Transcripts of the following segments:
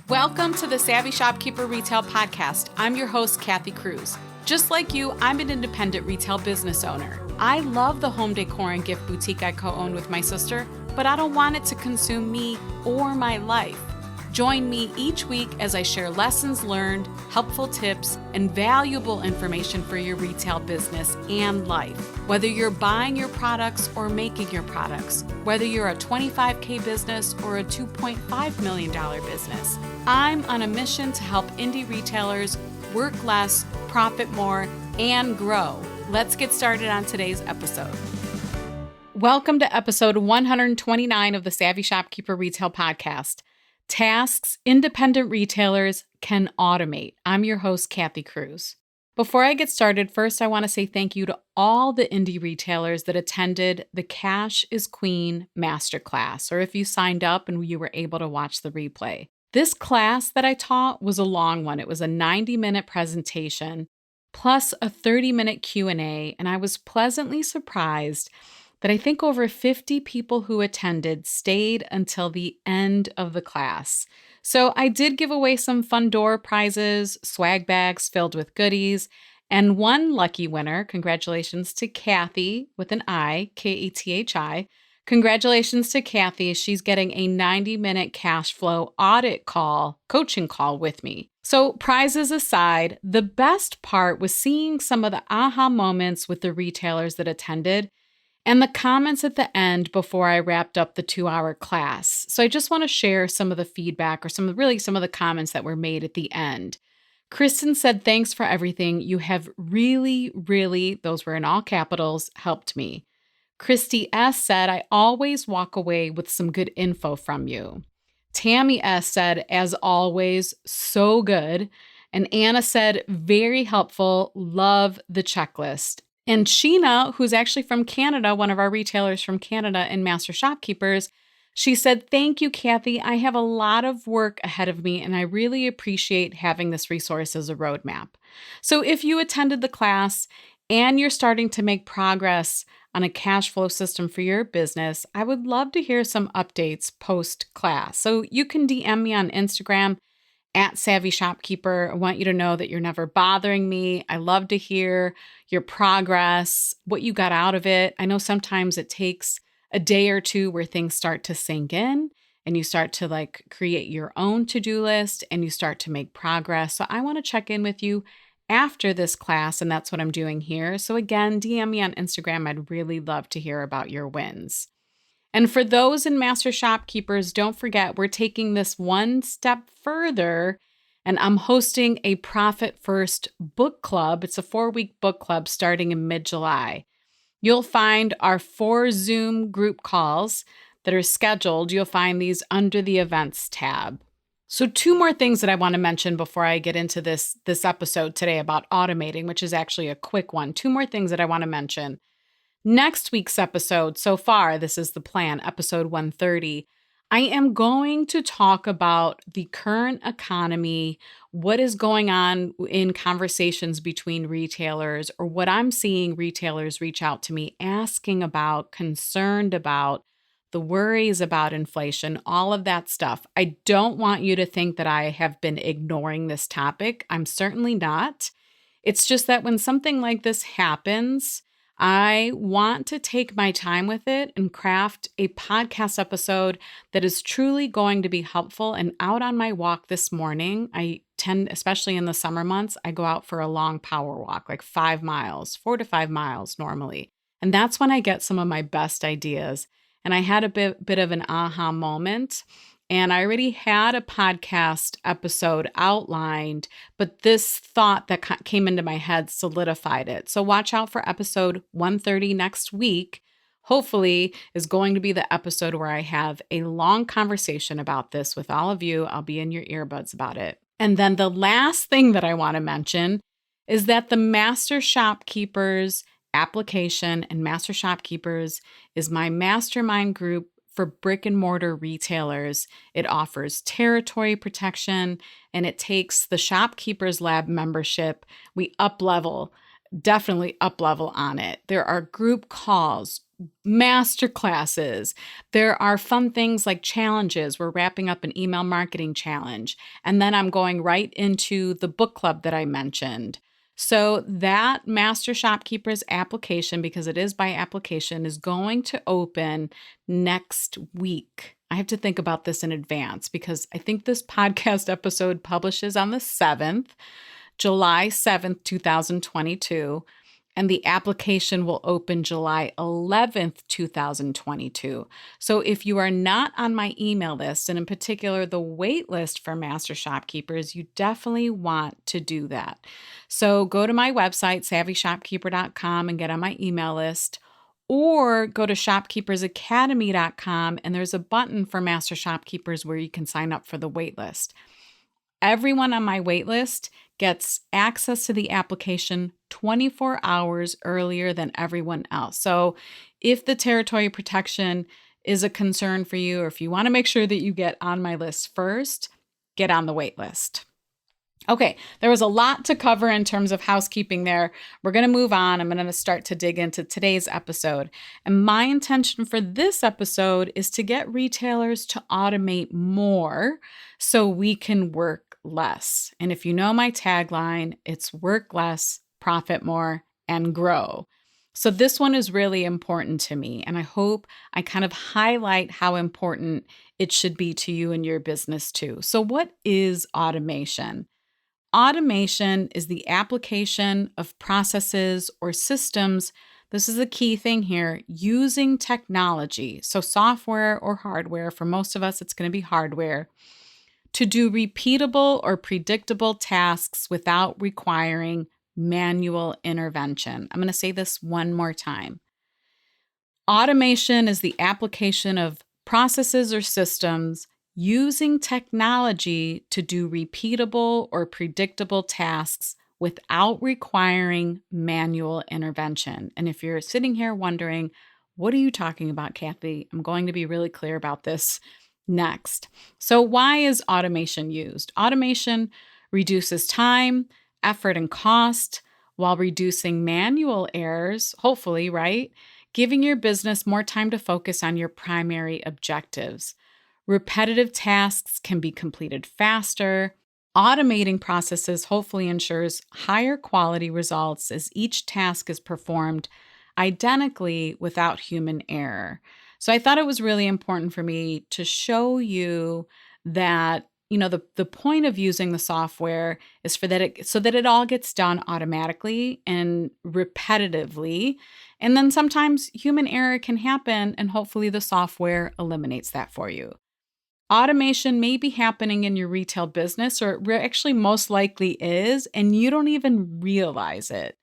Welcome to the Savvy Shopkeeper Retail Podcast. I'm your host, Kathy Cruz. Just like you, I'm an independent retail business owner. I love the home decor and gift boutique I co-own with my sister, but I don't want it to consume me or my life. Join me each week as I share lessons learned, helpful tips, and valuable information for your retail business and life. Whether you're buying your products or making your products, whether you're a $25K business or a $2.5 million business, I'm on a mission to help indie retailers work less, profit more, and grow. Let's get started on today's episode. Welcome to episode 129 of the Savvy Shopkeeper Retail Podcast. Tasks independent retailers can automate. I'm your host, Kathy Cruz. Before I get started, first I want to say thank you to all the indie retailers that attended the Cash is Queen Masterclass, or if you signed up and you were able to watch the replay. This class that I taught was a long one. It was a 90-minute presentation plus a 30-minute Q&A, and I was pleasantly surprised that I think over 50 people who attended stayed until the end of the class. So I did give away some fun door prizes, swag bags filled with goodies, and one lucky winner, congratulations to Kathy with an I, Kathi. Congratulations to Kathy. She's getting a 90-minute cash flow audit call, coaching call with me. So prizes aside, the best part was seeing some of the aha moments with the retailers that attended and the comments at the end before I wrapped up the 2-hour class. So I just want to share some of the feedback or some of the comments that were made at the end. Kristen said, "Thanks for everything. You have really, those were in all capitals, helped me." Christy S. said, "I always walk away with some good info from you." Tammy S. said, "As always, so good." And Anna said, "Very helpful. Love the checklist." And Sheena, who's actually from Canada, one of our retailers from Canada and Master Shopkeepers, she said, "Thank you, Kathy. I have a lot of work ahead of me, and I really appreciate having this resource as a roadmap." So if you attended the class and you're starting to make progress on a cash flow system for your business, I would love to hear some updates post-class. So you can DM me on Instagram at Savvy Shopkeeper. I want you to know that you're never bothering me. I love to hear your progress, what you got out of it. I know sometimes it takes a day or two where things start to sink in and you start to create your own to-do list and you start to make progress. So I want to check in with you after this class, and that's what I'm doing here. So again, DM me on Instagram. I'd really love to hear about your wins. And for those in Master Shopkeepers, don't forget, we're taking this one step further, and I'm hosting a Profit First book club. It's a 4-week book club starting in mid-July. You'll find our 4 Zoom group calls that are scheduled. You'll find these under the events tab. So 2 more things that I want to mention before I get into this episode today about automating, which is actually a quick one. 2 more things that I want to mention. Next week's episode, so far, this is the plan, episode 130, I am going to talk about the current economy, what is going on in conversations between retailers, or what I'm seeing retailers reach out to me asking about, concerned about, the worries about inflation, all of that stuff. I don't want you to think that I have been ignoring this topic. I'm certainly not. It's just that when something like this happens, I want to take my time with it and craft a podcast episode that is truly going to be helpful. And out on my walk this morning, I tend, especially in the summer months, I go out for a long power walk, like 5 miles, 4 to 5 miles normally. And that's when I get some of my best ideas. And I had a bit of an aha moment. And I already had a podcast episode outlined, but this thought that came into my head solidified it. So watch out for episode 130 next week. Hopefully is going to be the episode where I have a long conversation about this with all of you. I'll be in your earbuds about it. And then the last thing that I want to mention is that the Master Shopkeepers application, and Master Shopkeepers is my mastermind group for brick and mortar retailers. It offers territory protection and it takes the Shopkeepers Lab membership. We up level definitely up level on it. There are group calls, master classes. There are fun things like challenges. We're wrapping up an email marketing challenge. And then I'm going right into the book club that I mentioned. So that Master Shopkeepers application, because it is by application, is going to open next week. I have to think about this in advance because I think this podcast episode publishes on the 7th, July 7th, 2022. And the application will open July 11th, 2022. So if you are not on my email list, and in particular the wait list for Master Shopkeepers, you definitely want to do that. So go to my website, savvyshopkeeper.com, and get on my email list. Or go to shopkeepersacademy.com, and there's a button for Master Shopkeepers where you can sign up for the wait list. Everyone on my wait list gets access to the application 24 hours earlier than everyone else. So if the territory protection is a concern for you, or if you want to make sure that you get on my list first, get on the wait list. Okay, there was a lot to cover in terms of housekeeping there. We're going to move on. I'm going to start to dig into today's episode. And my intention for this episode is to get retailers to automate more so we can work less. And if you know my tagline, it's work less, profit more, and grow. So this one is really important to me. And I hope I kind of highlight how important it should be to you and your business too. So what is automation? Automation is the application of processes or systems. This is a key thing here, using technology. So software or hardware, for most of us, it's going to be hardware, to do repeatable or predictable tasks without requiring manual intervention. I'm going to say this one more time. Automation is the application of processes or systems using technology to do repeatable or predictable tasks without requiring manual intervention. And if you're sitting here wondering, what are you talking about, Kathy? I'm going to be really clear about this next. So why is automation used? Automation reduces time, effort, and cost while reducing manual errors, hopefully, right? Giving your business more time to focus on your primary objectives. Repetitive tasks can be completed faster. Automating processes hopefully ensures higher quality results as each task is performed identically without human error. So I thought it was really important for me to show you that, the point of using the software is so that it all gets done automatically and repetitively. And then sometimes human error can happen, and hopefully the software eliminates that for you. Automation may be happening in your retail business, or it actually most likely is, and you don't even realize it.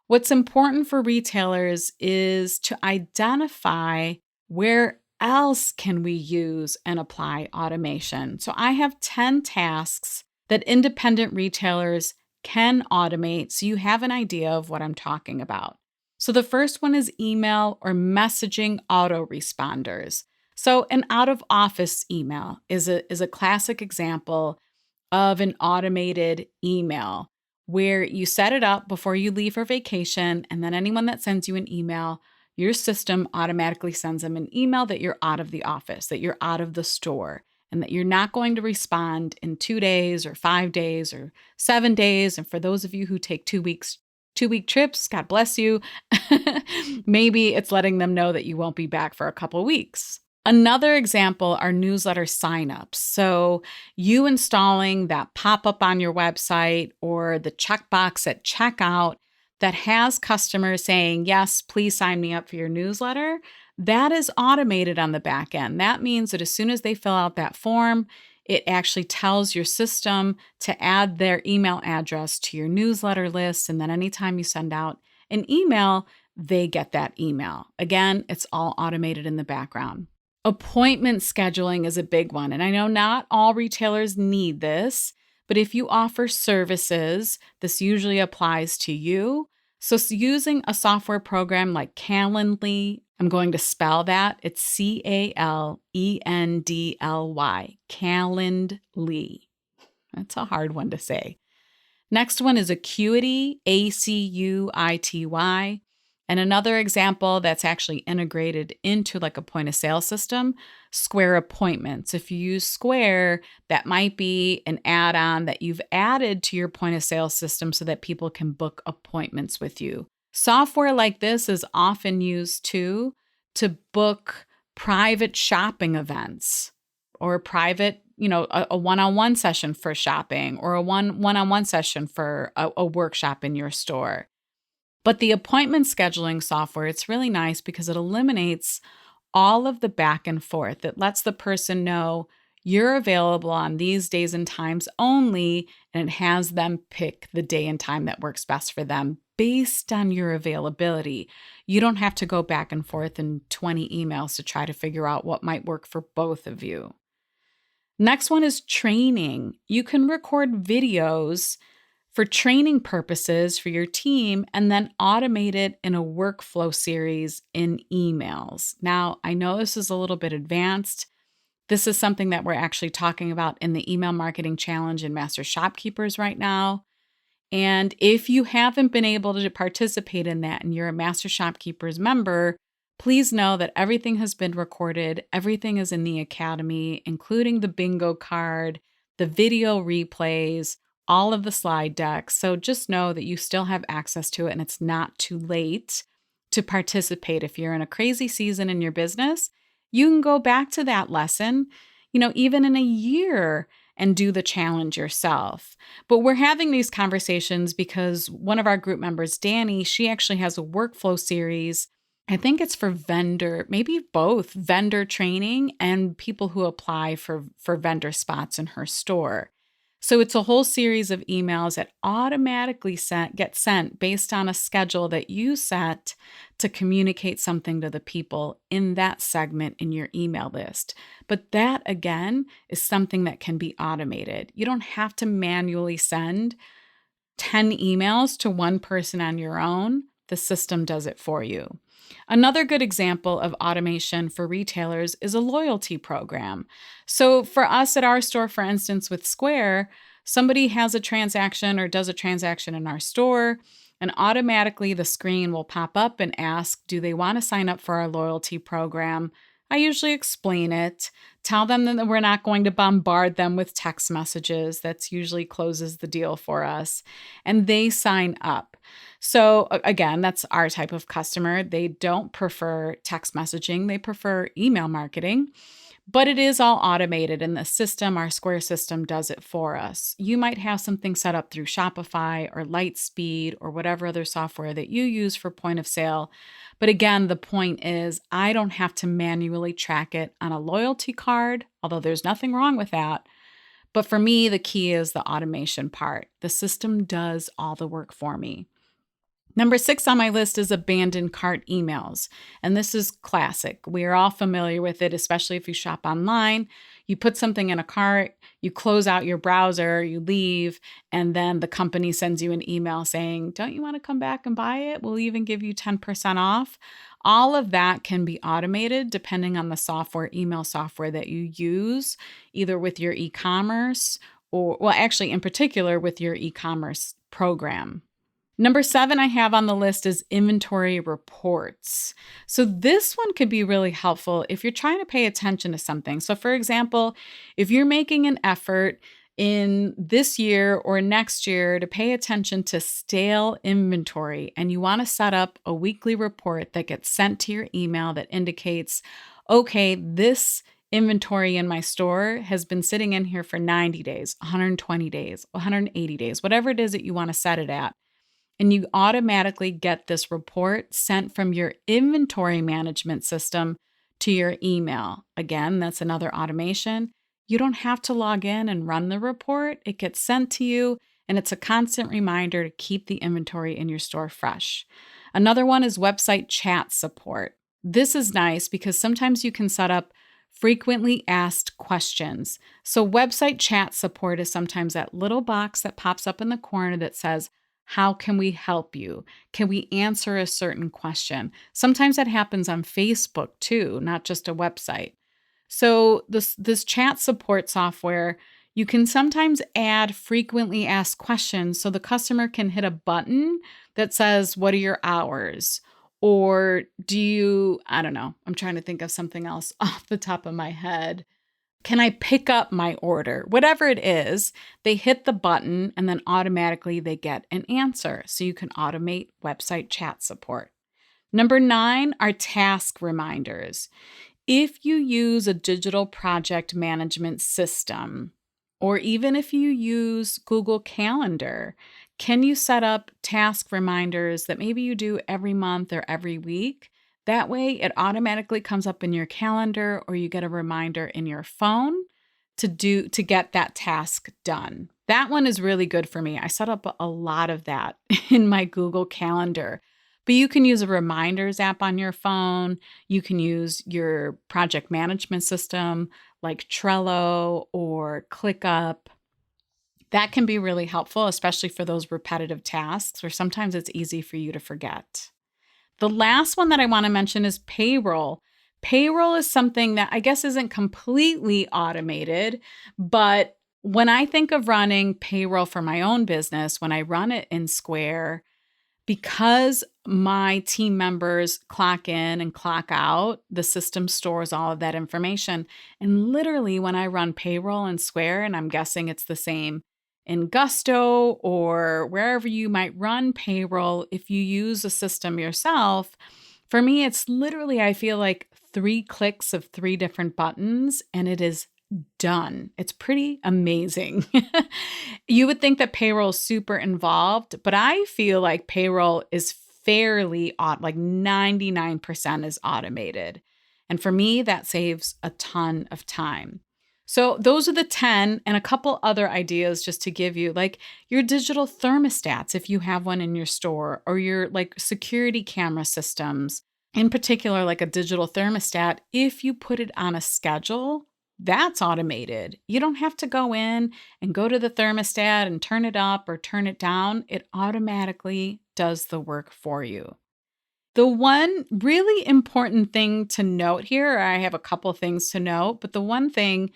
What's important for retailers is to identify where else can we use and apply automation. So I have 10 tasks that independent retailers can automate so you have an idea of what I'm talking about. So the first one is email or messaging autoresponders. So an out-of-office email is a classic example of an automated email where you set it up before you leave for vacation, and then anyone that sends you an email, your system automatically sends them an email that you're out of the office, that you're out of the store, and that you're not going to respond in 2 days or 5 days or 7 days. And for those of you who take 2-week trips, God bless you, maybe it's letting them know that you won't be back for a couple weeks. Another example are newsletter signups. So you installing that pop-up on your website or the checkbox at checkout that has customers saying, yes, please sign me up for your newsletter. That is automated on the back end. That means that as soon as they fill out that form, it actually tells your system to add their email address to your newsletter list. And then anytime you send out an email, they get that email. Again, it's all automated in the background. Appointment scheduling is a big one. And I know not all retailers need this, but if you offer services, this usually applies to you. So using a software program like Calendly, I'm going to spell that. It's Calendly, Calendly. That's a hard one to say. Next one is Acuity, Acuity. And another example that's actually integrated into like a point of sale system, Square Appointments. If you use Square, that might be an add-on that you've added to your point of sale system so that people can book appointments with you. Software like this is often used too to book private shopping events or private, a one-on-one session for shopping or a one-on-one session for a workshop in your store. But the appointment scheduling software, it's really nice because it eliminates all of the back and forth. It lets the person know you're available on these days and times only, and it has them pick the day and time that works best for them based on your availability. You don't have to go back and forth in 20 emails to try to figure out what might work for both of you. Next one is training. You can record videos for training purposes for your team and then automate it in a workflow series in emails. Now, I know this is a little bit advanced. This is something that we're actually talking about in the Email Marketing Challenge in Master Shopkeepers right now. And if you haven't been able to participate in that and you're a Master Shopkeepers member, please know that everything has been recorded. Everything is in the Academy, including the bingo card, the video replays, all of the slide decks. So just know that you still have access to it and it's not too late to participate. If you're in a crazy season in your business, you can go back to that lesson, even in a year and do the challenge yourself. But we're having these conversations because one of our group members, Danny, she actually has a workflow series. I think it's for vendor, maybe both vendor training and people who apply for vendor spots in her store. So it's a whole series of emails that automatically get sent based on a schedule that you set to communicate something to the people in that segment in your email list. But that, again, is something that can be automated. You don't have to manually send 10 emails to one person on your own. The system does it for you. Another good example of automation for retailers is a loyalty program. So for us at our store, for instance, with Square, somebody has a transaction or does a transaction in our store, and automatically the screen will pop up and ask, do they want to sign up for our loyalty program? I usually explain it, tell them that we're not going to bombard them with text messages. That's usually closes the deal for us. And they sign up. So again, that's our type of customer. They don't prefer text messaging. They prefer email marketing. But it is all automated and the system, our Square system, does it for us. You might have something set up through Shopify or Lightspeed or whatever other software that you use for point of sale. But again, the point is I don't have to manually track it on a loyalty card, although there's nothing wrong with that. But for me, the key is the automation part. The system does all the work for me. Number 6 on my list is abandoned cart emails. And this is classic. We are all familiar with it, especially if you shop online. You put something in a cart, you close out your browser, you leave, and then the company sends you an email saying, don't you want to come back and buy it? We'll even give you 10% off. All of that can be automated depending on the email software that you use, either with your e-commerce or, well, actually in particular with your e-commerce program. Number 7 I have on the list is inventory reports. So this one could be really helpful if you're trying to pay attention to something. So for example, if you're making an effort in this year or next year to pay attention to stale inventory and you want to set up a weekly report that gets sent to your email that indicates, okay, this inventory in my store has been sitting in here for 90 days, 120 days, 180 days, whatever it is that you want to set it at. And you automatically get this report sent from your inventory management system to your email. Again, that's another automation. You don't have to log in and run the report. It gets sent to you, and it's a constant reminder to keep the inventory in your store fresh. Another one is website chat support. This is nice because sometimes you can set up frequently asked questions. So website chat support is sometimes that little box that pops up in the corner that says, how can we help you? Can we answer a certain question? Sometimes that happens on Facebook too, not just a website. So this chat support software, You can sometimes add frequently asked questions so the customer can hit a button that says, "What are your hours?" Or I don't know, I'm trying to think of something else off the top of my head. Can I pick up my order? Whatever it is, they hit the button and then automatically they get an answer. So you can automate website chat support. Number 9 are task reminders. If you use a digital project management system, or even if you use Google Calendar, can you set up task reminders that maybe you do every month or every week? That way, it automatically comes up in your calendar or you get a reminder in your phone to get that task done. That one is really good for me. I set up a lot of that in my Google Calendar. But you can use a reminders app on your phone. You can use your project management system like Trello or ClickUp. That can be really helpful, especially for those repetitive tasks where sometimes it's easy for you to forget. The last one that I want to mention is payroll. Payroll is something that I guess isn't completely automated, but when I think of running payroll for my own business, when I run it in Square, because my team members clock in and clock out, the system stores all of that information. And literally, when I run payroll in Square, and I'm guessing it's the same in Gusto or wherever you might run payroll, if you use a system yourself, for me, it's literally, I feel like 3 clicks of 3 different buttons, and it is done. It's pretty amazing. You would think that payroll is super involved, but I feel like payroll is fairly like 99% is automated. And for me, that saves a ton of time. So those are the 10 and a couple other ideas just to give you, like your digital thermostats, if you have one in your store, or your like security camera systems, in particular, like a digital thermostat, if you put it on a schedule, that's automated. You don't have to go in and go to the thermostat and turn it up or turn it down. It automatically does the work for you. The one really important thing to note here, I have a couple things to note, but the one thing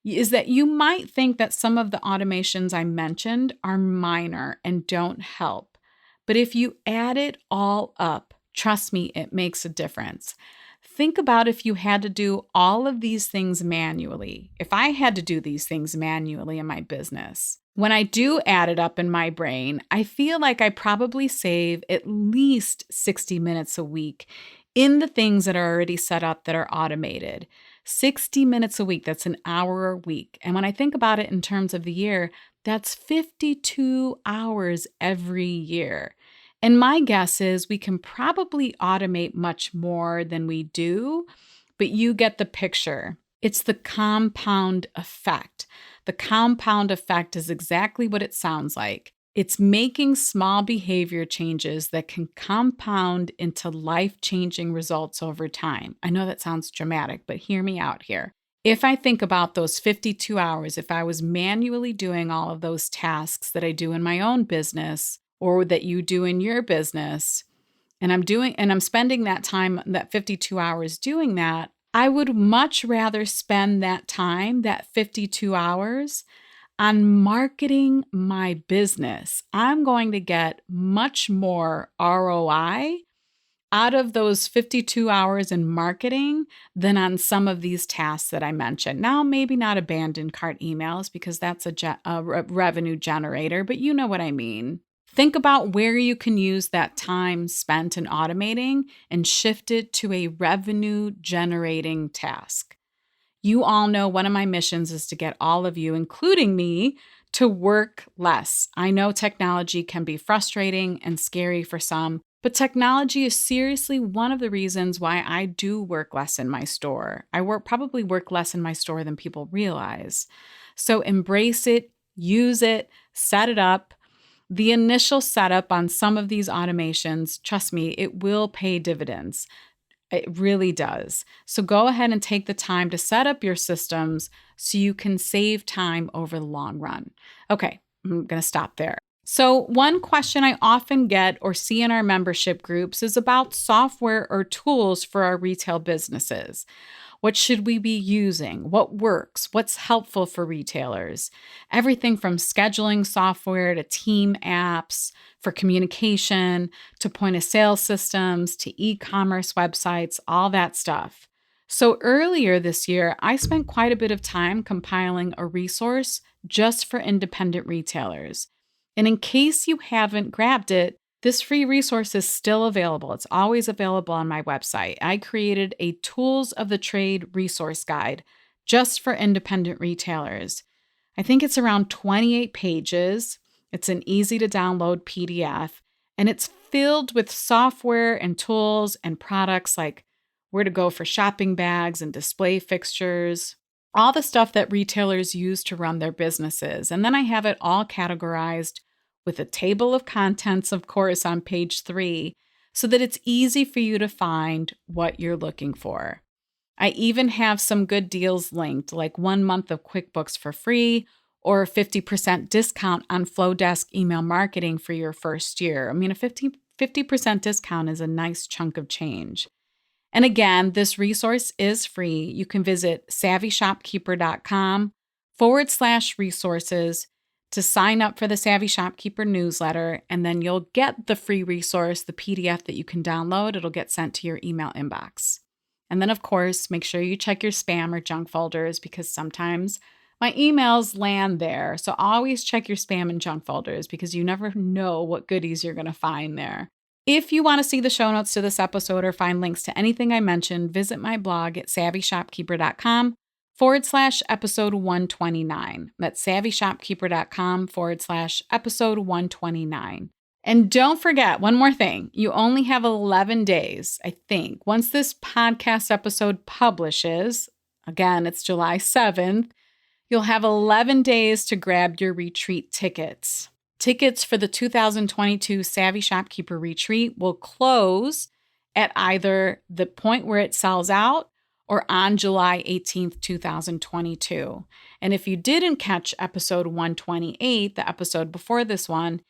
is that you might think that some of the automations I mentioned are minor and don't help. But if you add it all up, trust me, it makes a difference. Think about if you had to do all of these things manually. If I had to do these things manually in my business, when I do add it up in my brain, I feel like I probably save at least 60 minutes a week in the things that are already set up that are automated. 60 minutes a week, that's an hour a week. And when I think about it in terms of the year, that's 52 hours every year. And my guess is we can probably automate much more than we do, but you get the picture. It's the compound effect. The compound effect is exactly what it sounds like. It's making small behavior changes that can compound into life-changing results over time. I know that sounds dramatic, but hear me out here. If I think about those 52 hours, if I was manually doing all of those tasks that I do in my own business, or that you do in your business, and I'm spending that time, that 52 hours doing that, I would much rather spend that time, that 52 hours, on marketing my business. I'm going to get much more ROI out of those 52 hours in marketing than on some of these tasks that I mentioned. Now, maybe not abandoned cart emails because that's a revenue generator, but you know what I mean. Think about where you can use that time spent in automating and shift it to a revenue generating task. You all know one of my missions is to get all of you, including me, to work less. I know technology can be frustrating and scary for some, but technology is seriously one of the reasons why I do work less in my store. I probably work less in my store than people realize. So embrace it, use it, set it up. The initial setup on some of these automations, trust me, it will pay dividends. It really does. So go ahead and take the time to set up your systems so you can save time over the long run. Okay, I'm going to stop there. So one question I often get or see in our membership groups is about software or tools for our retail businesses. What should we be using? What works? What's helpful for retailers? Everything from scheduling software to team apps for communication to point of sale systems to e-commerce websites, all that stuff. So earlier this year, I spent quite a bit of time compiling a resource just for independent retailers. And in case you haven't grabbed it, this free resource is still available. It's always available on my website. I created a Tools of the Trade resource guide just for independent retailers. I think it's around 28 pages. It's an easy to download PDF, and it's filled with software and tools and products like where to go for shopping bags and display fixtures, all the stuff that retailers use to run their businesses. And then I have it all categorized with a table of contents, of course, on page 3, so that it's easy for you to find what you're looking for. I even have some good deals linked, like 1 month of QuickBooks for free or a 50% discount on Flowdesk email marketing for your first year. I mean, a 50% discount is a nice chunk of change. And again, this resource is free. You can visit savvyshopkeeper.com/resources to sign up for the Savvy Shopkeeper newsletter, and then you'll get the free resource, the PDF that you can download. It'll get sent to your email inbox. And then, of course, make sure you check your spam or junk folders because sometimes my emails land there. So always check your spam and junk folders because you never know what goodies you're going to find there. If you want to see the show notes to this episode or find links to anything I mentioned, visit my blog at savvyshopkeeper.com/episode 129. That's savvyshopkeeper.com/episode 129. And don't forget, one more thing. You only have 11 days, I think. Once this podcast episode publishes, again, it's July 7th, you'll have 11 days to grab your retreat tickets. Tickets for the 2022 Savvy Shopkeeper Retreat will close at either the point where it sells out or on July 18th, 2022. And if you didn't catch episode 128, the episode before this one,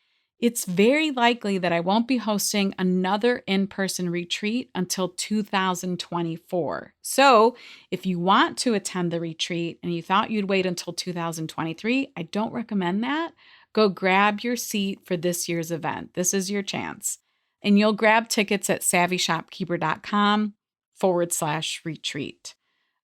it's very likely that I won't be hosting another in-person retreat until 2024. So if you want to attend the retreat and you thought you'd wait until 2023, I don't recommend that. Go grab your seat for this year's event. This is your chance. And you'll grab tickets at savvyshopkeeper.com/retreat.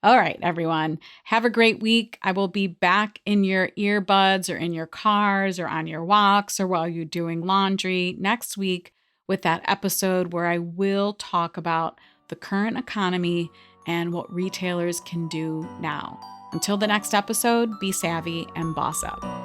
All right, everyone. Have a great week. I will be back in your earbuds or in your cars or on your walks or while you're doing laundry next week with that episode where I will talk about the current economy and what retailers can do now. Until the next episode, be savvy and boss up.